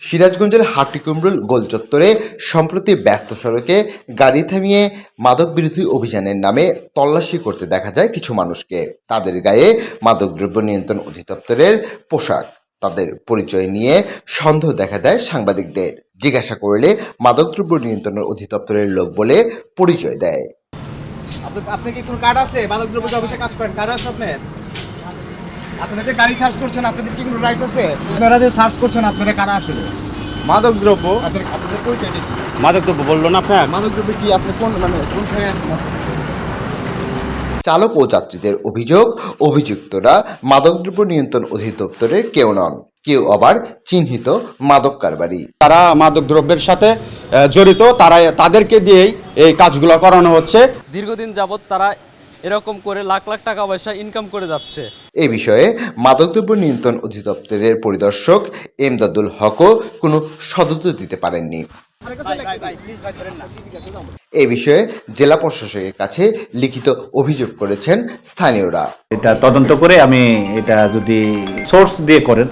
সিরাজগঞ্জের হাটিকুমরুল গোল চত্বরে সম্প্রতি ব্যস্ত সড়কে গাড়ি থামিয়ে মাদক বিরোধী অভিযানের নামে তল্লাশি করতে দেখা যায় কিছু মানুষকে। তাদের গায়ে মাদকদ্রব্য নিয়ন্ত্রণ অধিদপ্তরের পোশাক। তাদের পরিচয় নিয়ে সন্দেহ দেখা দেয় সাংবাদিকদের। জিজ্ঞাসা করলে মাদকদ্রব্য নিয়ন্ত্রণ অধিদপ্তরের লোক বলে পরিচয় দেয়। আপনার কি কোনো কার্ড আছে? মাদকদ্রব্য অফিসে কাজ করেন, কার্ড আছে আপনার? আপনারা যে গাড়ি সার্চ করছেন, আপনাদের কি কোনো রাইটস আছে? আপনারা যে সার্চ করছেন, আপনারা কারা আসলে? মাদকদ্রব্য আপনাদের পরিচয় কি? মাদকদ্রব্য বললো না আপনার? মাদকদ্রব্য কি আপনি কোন জায়গায় আছেন? চালক ও যাত্রীদের অভিযোগ, অভিযুক্তরা মাদকদ্রব্য নিয়ন্ত্রণ অধিদপ্তরের কেউ নন, কেউ আবার চিহ্নিত মাদক কারবারি। তারা মাদকদ্রব্যের সাথে জড়িত, তাদেরকে দিয়েই এই কাজগুলো করানো হচ্ছে। দীর্ঘদিন যাবৎ তারা এরকম করে লাখ লাখ টাকা পয়সা ইনকাম করে যাচ্ছে। এ বিষয়ে মাদকদ্রব্য নিয়ন্ত্রণ অধিদপ্তরের পরিদর্শক এমদাদুল হকও কোনো সদুত্তর দিতে পারেননি। এ বিষয়ে জেলা প্রশাসকের কাছে লিখিত অভিযোগ করেছেন স্থানীয়রা। এটা তদন্ত করে আমি এটা যদি সোর্স দিয়ে করেন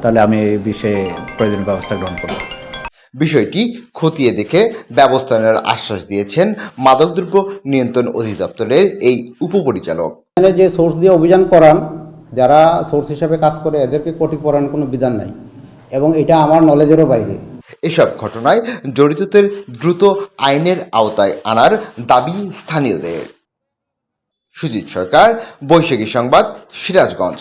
তাহলে আমি এই বিষয়ে প্রয়োজনীয় ব্যবস্থা গ্রহণ করব। বিষয়টি খতিয়ে দেখে ব্যবস্থা নেওয়ার আশ্বাস দিয়েছেন মাদকদ্রব্য নিয়ন্ত্রণ অধিদপ্তরের এই উপপরিচালক। এখানে যে সোর্স দিয়ে অভিযান করান, যারা সোর্স হিসাবে কাজ করে এদেরকে কঠোর করার কোনো বিধান নাই এবং এটা আমার নলেজেরও বাইরে। এসব ঘটনায় জড়িতদের দ্রুত আইনের আওতায় আনার দাবি স্থানীয়দের। সুজিত সরকার, বৈশাখী সংবাদ, সিরাজগঞ্জ।